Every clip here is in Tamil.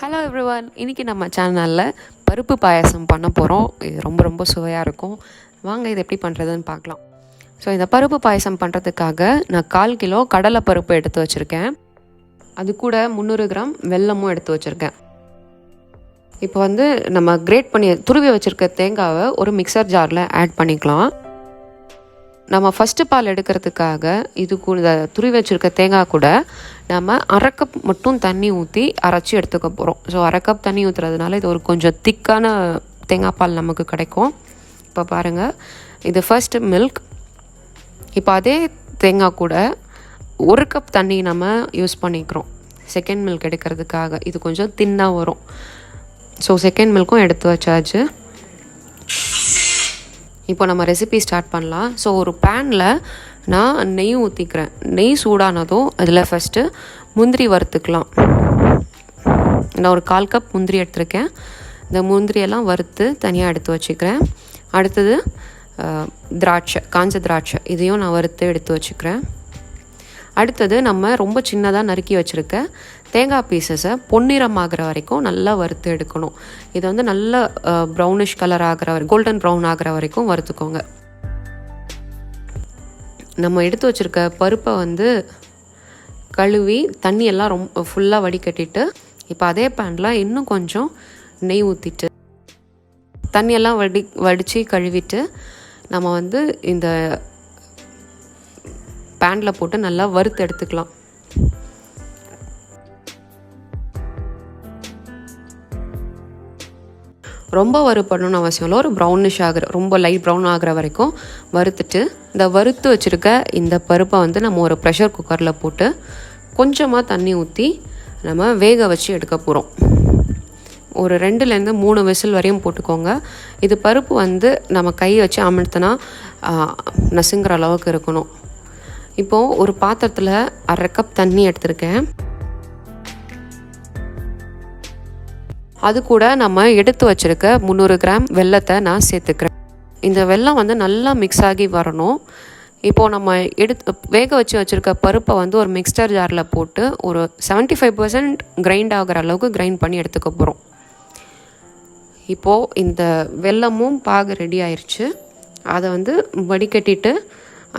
ஹலோ எவ்ரிவன், இன்றைக்கி நம்ம சேனலில் பருப்பு பாயாசம் பண்ண போகிறோம். இது ரொம்ப சுவையாக இருக்கும். வாங்க இது எப்படி பண்ணுறதுன்னு பார்க்கலாம். ஸோ இந்த பருப்பு பாயாசம் பண்ணுறதுக்காக நான் 1/4 கிலோ கடலை பருப்பு எடுத்து வச்சுருக்கேன். அது கூட 300 கிராம் வெல்லமும் எடுத்து வச்சுருக்கேன். இப்போ நம்ம கிரேட் பண்ணி துருவி வச்சுருக்க தேங்காவை ஒரு மிக்சர் ஜாரில் ஆட் பண்ணிக்கலாம். நம்ம ஃபஸ்ட்டு பால் எடுக்கிறதுக்காக இது கூட துருவி வச்சுருக்க தேங்காய் கூட நம்ம 1/2 கப் மட்டும் தண்ணி ஊற்றி அரைச்சி எடுத்துக்க போகிறோம். ஸோ 1/2 கப் தண்ணி ஊற்றுறதுனால இது ஒரு கொஞ்சம் திக்கான தேங்காய் பால் நமக்கு கிடைக்கும். இப்போ பாருங்கள், இது ஃபர்ஸ்ட் மில்க். இப்போ அதே தேங்காய் கூட 1 கப் தண்ணி நம்ம யூஸ் பண்ணிக்கிறோம் செகண்ட் மில்க் எடுக்கிறதுக்காக. இது கொஞ்சம் தின்னாக வரும். ஸோ செகண்ட் மில்க்கும் எடுத்து வச்சாச்சு. இப்போ நம்ம ரெசிபி ஸ்டார்ட் பண்ணலாம். ஸோ ஒரு பேனில் நான் நெய் ஊற்றிக்கிறேன். நெய் சூடானதும் அதில் ஃபஸ்ட்டு முந்திரி வறுத்துக்கலாம். நான் ஒரு 1/4 கப் முந்திரி எடுத்திருக்கேன். இந்த முந்திரியெல்லாம் வறுத்து தனியாக எடுத்து வச்சுக்கிறேன். அடுத்தது திராட்சை, காஞ்ச திராட்சை, இதையும் நான் வறுத்து எடுத்து வச்சுக்கிறேன். அடுத்தது நம்ம ரொம்ப சின்னதாக நறுக்கி வச்சுருக்க தேங்காய் பீசஸை பொன்னிறமாகிற வரைக்கும் நல்லா வறுத்து எடுக்கணும். இதை நல்ல ப்ரௌனிஷ் கலர் ஆகிற வரைக்கும், கோல்டன் ப்ரௌன் ஆகிற வரைக்கும் வறுத்துக்கோங்க. நம்ம எடுத்து வச்சுருக்க பருப்பை கழுவி தண்ணியெல்லாம் ரொம்ப ஃபுல்லாக வடிகட்டிட்டு இப்போ அதே பேனில் இன்னும் கொஞ்சம் நெய் ஊற்றிட்டு தண்ணியெல்லாம் வடித்து கழுவிட்டு நம்ம இந்த பேனில் போட்டு நல்லா வறுத்து எடுத்துக்கலாம். ரொம்ப வறுப்படணும்னு அவசியம் இல்லை. ஒரு ப்ரௌனிஷ் ஆகிற, ரொம்ப லைட் ப்ரௌன் ஆகிற வரைக்கும் வறுத்துட்டு இந்த வறுத்து வச்சுருக்க இந்த பருப்பை நம்ம ஒரு ப்ரெஷர் குக்கரில் போட்டு கொஞ்சமாக தண்ணி ஊற்றி நம்ம வேக வச்சு எடுக்க போகிறோம். ஒரு 2லேருந்து 3 விசில் வரையும் போட்டுக்கோங்க. இது பருப்பு நம்ம கை வச்சு அமிழ்த்தினா நசுங்கிற அளவுக்கு இருக்கணும். இப்போது ஒரு பாத்திரத்தில் 1/2 கப் தண்ணி எடுத்திருக்கேன். அது கூட நம்ம எடுத்து வச்சுருக்க 300 கிராம் வெல்லத்தை நான் சேர்த்துக்கிறேன். இந்த வெல்லம் நல்லா மிக்ஸ் ஆகி வரணும். இப்போது நம்ம வேக வச்சுருக்க பருப்பை ஒரு மிக்சர் ஜாரில் போட்டு ஒரு 75% கிரைண்ட் ஆகிற அளவுக்கு கிரைண்ட் பண்ணி எடுத்துக்க போகிறோம். இப்போது இந்த வெல்லமும் பாகு ரெடி ஆயிடுச்சு. அதை வடிகட்டிட்டு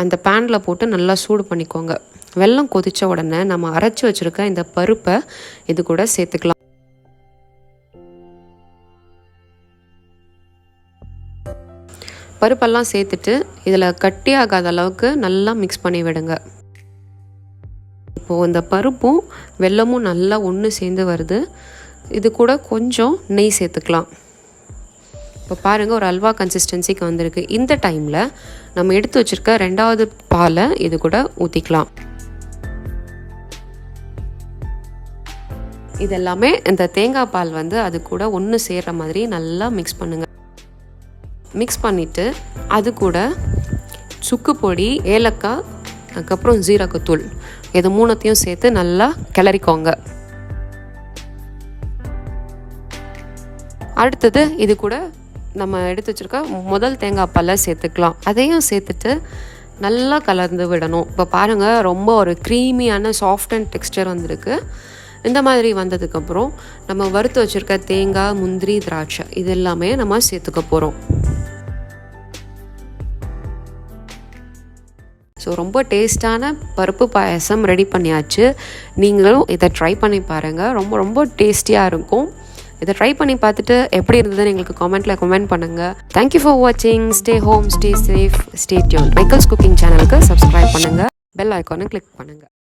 அந்த பேனில் போட்டு நல்லா சூடு பண்ணிக்கோங்க. வெல்லம் கொதித்த உடனே நம்ம அரைச்சி வச்சுருக்க இந்த பருப்பை இது கூட சேர்த்துக்கலாம். பருப்பெல்லாம் சேர்த்துட்டு இதில் கட்டியாகாத அளவுக்கு நல்லா மிக்ஸ் பண்ணி விடுங்க. இப்போது இந்த பருப்பும் வெல்லமும் நல்லா ஒன்று சேர்ந்து வருது. இது கூட கொஞ்சம் நெய் சேர்த்துக்கலாம். இப்போ பாருங்கள், ஒரு அல்வா கன்சிஸ்டன்சிக்கு வந்திருக்கு. இந்த டைமில் நம்ம எடுத்து வச்சுருக்க 2வது பாலை இது கூட ஊற்றிக்கலாம். இதெல்லாமே இந்த தேங்காய் பால் அது கூட ஒன்று சேர்கிற மாதிரி நல்லா மிக்ஸ் பண்ணுங்கள். மிக்ஸ் பண்ணிவிட்டு அது கூட சுக்கு பொடி, ஏலக்காய், அதுக்கப்புறம் ஜீரகத்தூள், இது 3த்தையும் சேர்த்து நல்லா கிளறிக்கோங்க. அடுத்தது இது கூட நம்ம எடுத்து வச்சுருக்க முதல் தேங்காய் பாலை சேர்த்துக்கலாம். அதையும் சேர்த்துட்டு நல்லா கலந்து விடணும். இப்போ பாருங்கள், ரொம்ப ஒரு க்ரீமியான சாஃப்ட் அண்ட் டெக்ஸ்டர் வந்திருக்கு. இந்த மாதிரி வந்ததுக்கப்புறம் நம்ம வறுத்து வச்சுருக்க தேங்காய், முந்திரி, திராட்சை இது எல்லாமே நம்ம சேர்த்துக்க போகிறோம். ஸோ ரொம்ப டேஸ்டான பருப்பு பாயாசம் ரெடி பண்ணியாச்சு. நீங்களும் இதை ட்ரை பண்ணி பாருங்கள். ரொம்ப டேஸ்டியாக இருக்கும். இதை ட்ரை பண்ணி பார்த்துட்டு எப்படி இருந்ததுன்னு எங்களுக்கு கமெண்ட் பண்ணுங்கள். தேங்க்யூ ஃபார் வாட்சிங். Stay home, stay safe, stay tune. வைக்கல்ஸ் குக்கிங் சேனலுக்கு சப்ஸ்கிரைப் பண்ணுங்கள். பெல் ஐக்கானை கிளிக் பண்ணுங்கள்.